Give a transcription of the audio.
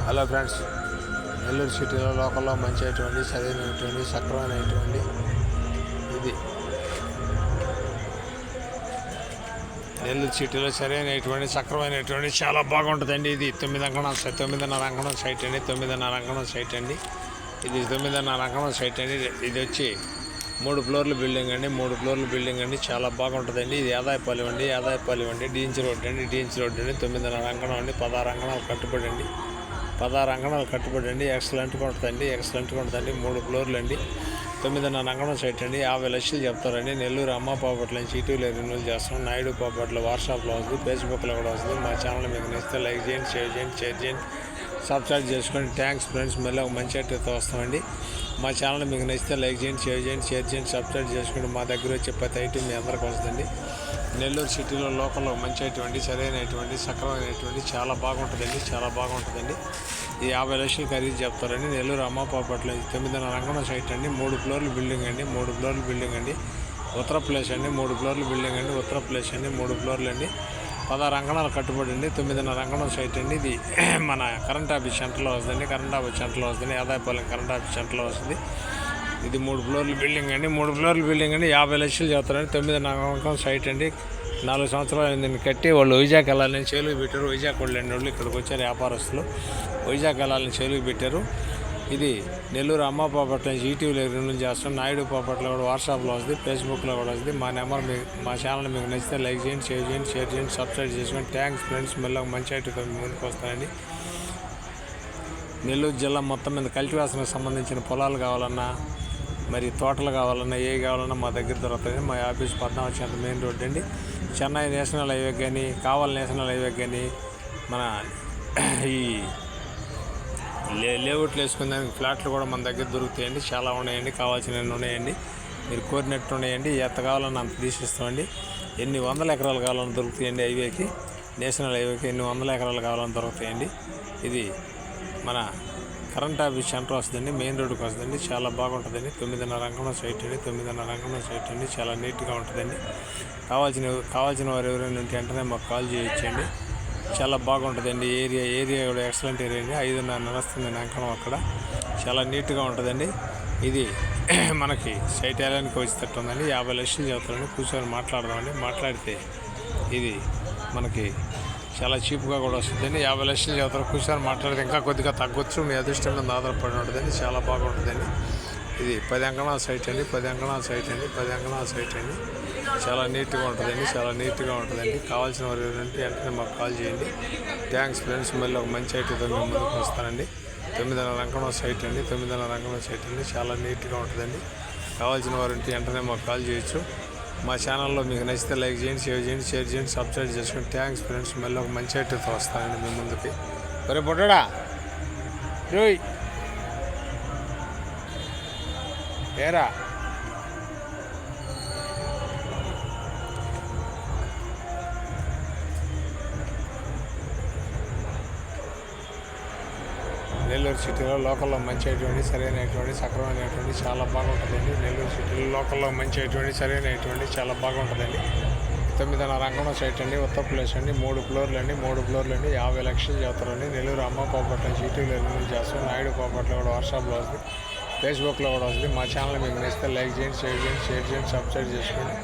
Hello friends, Nellore సిటీలో లోకల్లో మంచి అయినటువంటి సరైనటువంటి సక్రమైనటువంటి ఇది నెల్లూరు సిటీలో సరైనటువంటి సక్రమైనటువంటి చాలా బాగుంటుందండి. ఇది 9.5 అంకణం సైట్ అండి. 9.5 అంకణం సైట్ అండి. ఇది 9.5 అంకణం సైట్ అండి. ఇది వచ్చి 3 ఫ్లోర్ల బిల్డింగ్ అండి. 3 ఫ్లోర్ల బిల్డింగ్ అండి. చాలా బాగుంటుందండి. ఇది ఆదాయపాలెం అండి. డీన్స్ రోడ్ అండి. 9.5 అంకణం అండి. 16 అంకణాలు కట్టుబడి అండి. 16 అంకణాలు కట్టుబడి అండి. ఎక్సలెంట్గా ఉంటుందండి. 3 ఫ్లోర్లు అండి. 9.5 అంకణం సైట్ అండి. 50 లక్షలు చెప్తారండి. నెల్లూరు అమ్మ పాపట్ల నుంచి ఇటీవల రెన్యూల్ చేస్తాం. నాయుడు పాపట్ల వాట్సాప్లో వస్తుంది, ఫేస్బుక్లో కూడా వస్తుంది. మా ఛానల్ మీకు నచ్చితే లైక్ చేయండి, షేర్ చేయండి, సబ్స్క్రైబ్ చేసుకోండి. Thanks friends. మళ్ళీ ఒక మంచి అట్టతో వస్తామండి. మా ఛానల్ మీకు నచ్చితే లైక్ చేయండి, షేర్ చేయండి, సబ్స్క్రైబ్ చేసుకోండి. మా దగ్గర వచ్చే ప్రతి ఐటమ్ మీ అందరికి వస్తుందండి. నెల్లూరు సిటీలో లోకల్లో మంచి అయినటువంటి సరైనటువంటి సక్రమైనటువంటి చాలా బాగుంటుందండి. ఈ 50 లక్షలు ఖరీదు చెప్తారండి. నెల్లూరు అమ్మ పాపట్ల 9.5 అంకణం సైట్ అండి. 3 ఫ్లోర్ల బిల్డింగ్ అండి. ఉత్తర ప్లేస్ అండి. 3 ఫ్లోర్ల బిల్డింగ్ అండి. 3 ఫ్లోర్లు అండి. 16 అంకణాలు కట్టుబడి అండి. 9.5 అంకణం సైట్ అండి. ఇది మన కరెంట్ ఆఫీస్ సెంటర్లో వస్తుంది. ఆదాయపాలెం కరెంట్ ఆఫీస్ సెంటర్లో వస్తుంది. ఇది 3 ఫ్లోర్ల బిల్డింగ్ అండి. 50 లక్షలు చెప్తారండి. 9.5 అంకణం సైట్ అండి. 4 సంవత్సరాలు దీన్ని కట్టి వాళ్ళు వైజాగ్ వెళ్ళాలని చేలుగు పెట్టారు. వైజాగ్ వెళ్ళండి వాళ్ళు ఇక్కడికి వచ్చారు వ్యాపారస్తులు. వైజాగ్ వెళ్ళాలని చేలుగు పెట్టారు. ఇది నెల్లూరు అమ్మ పాపట్ల నుంచి ఈటీవీలో రెన్యూల్ చేస్తాం. నాయుడు పాపట్ల కూడా వాట్సాప్లో వస్తుంది, ఫేస్బుక్లో కూడా వస్తుంది. మా ఛానల్ మీకు నచ్చితే లైక్ చేయండి, షేర్ చేయండి, సబ్స్క్రైబ్ చేసుకోండి. Thanks friends. మళ్ళీ మంచి ఐటతో ముందుకు వస్తానండి. నెల్లూరు జిల్లా మొత్తం మీద కల్టివేషన్కి సంబంధించిన పొలాలు కావాలన్నా, మరి తోటలు కావాలన్నా, ఏ కావాలన్నా మా దగ్గర దొరుకుతుంది. మా ఆఫీస్ 14 మెయిన్ రోడ్ అండి. చెన్నై నేషనల్ హైవే కానీ, కావల్ నేషనల్ హైవే కానీ, మన ఈ లేఅవుట్లు వేసుకునే దానికి ఫ్లాట్లు కూడా మన దగ్గర దొరుకుతాయండి. చాలా ఉన్నాయండి. కావాల్సినవి ఉన్నాయండి. మీరు కోరినట్టు ఉన్నాయండి. ఎంత కావాలన్నా అంత తీసిస్తామండి. ఎన్ని వందల ఎకరాలు కావాలని దొరుకుతాయండి. హైవేకి, నేషనల్ హైవేకి ఎన్ని వందల ఎకరాలు కావాలని దొరుకుతాయండి. ఇది మన కరెంట్ ఆఫీస్ సెంటర్ వస్తుందండి. మెయిన్ రోడ్డుకి వస్తుందండి. చాలా బాగుంటుందండి. 9.5 అంకణం సైట్ అండి. చాలా నీట్గా ఉంటుందండి. కావాల్సిన వారు ఎవరైనా ఉంటే వెంటనే మాకు కాల్ చేయొచ్చండి. చాలా బాగుంటుందండి. ఏరియా కూడా ఎక్సలెంట్ ఏరియా అండి. 5.5 నడుస్తుంది అంకణం అక్కడ. చాలా నీట్గా ఉంటుందండి. ఇది మనకి సైట్ ఏలానికి వచ్చేటట్టు ఉందండి. 50 లక్షలు చెప్తారండి. కూర్చొని మాట్లాడదామండి. మాట్లాడితే ఇది మనకి చాలా చీప్గా కూడా వస్తుందండి. 50 లక్షలు చెప్తారు. కూర్చొని మాట్లాడితే ఇంకా కొద్దిగా తగ్గొచ్చు. మీ అదృష్టం మీద ఆధారపడి ఉంటుందండి. చాలా బాగుంటుందండి. ఇది 10 అంకణాల సైట్ అండి. 10 అంకణాల సైట్ అండి. చాలా నీట్గా ఉంటుందండి. కావాల్సిన వారు ఎవరంటే వెంటనే మాకు కాల్ చేయండి. Thanks friends. మళ్ళీ ఒక మంచి ఐటతో మేము ముందుకు వస్తానండి. 9.5 అంకణం సైట్ అండి. చాలా నీట్గా ఉంటుందండి. కావాల్సిన వారు ఉంటే వెంటనే మాకు కాల్ చేయొచ్చు. మా ఛానల్లో మీకు నచ్చితే లైక్ చేయండి, షేర్ చేయండి, సబ్స్క్రైబ్ చేసుకోండి. Thanks friends. మళ్ళీ ఒక మంచి ఐటతో వస్తానండి మీ ముందుకి. ఒరే పొట్టడా రోయ్ ఏరా నెల్లూరు సిటీలో లోకల్లో మంచి అయినటువంటి సరైనటువంటి సక్రమైనటువంటి చాలా బాగుంటుందండి. నెల్లూరు సిటీలో లోకల్లో మంచి అయినటువంటి సరైనటువంటి చాలా బాగుంటుందండి. 9.5 అంకణం సైట్ అండి. ఉత్తర ప్లేస్ అండి. 3 ఫ్లోర్లు అండి. 50 లక్షలు చెప్తారండి. నెల్లూరు అమ్మ పాపట్ల నుంచి ఈటీవీలో రెన్యూల్ చేస్తాం. నాయుడు పాపట్ల కూడా వాట్సాప్లో వస్తుంది, ఫేస్బుక్లో కూడా వస్తుంది. మా ఛానల్ మీకు నచ్చితే లైక్ చేయండి, షేర్ చేయండి, సబ్స్క్రైబ్ చేసుకోండి.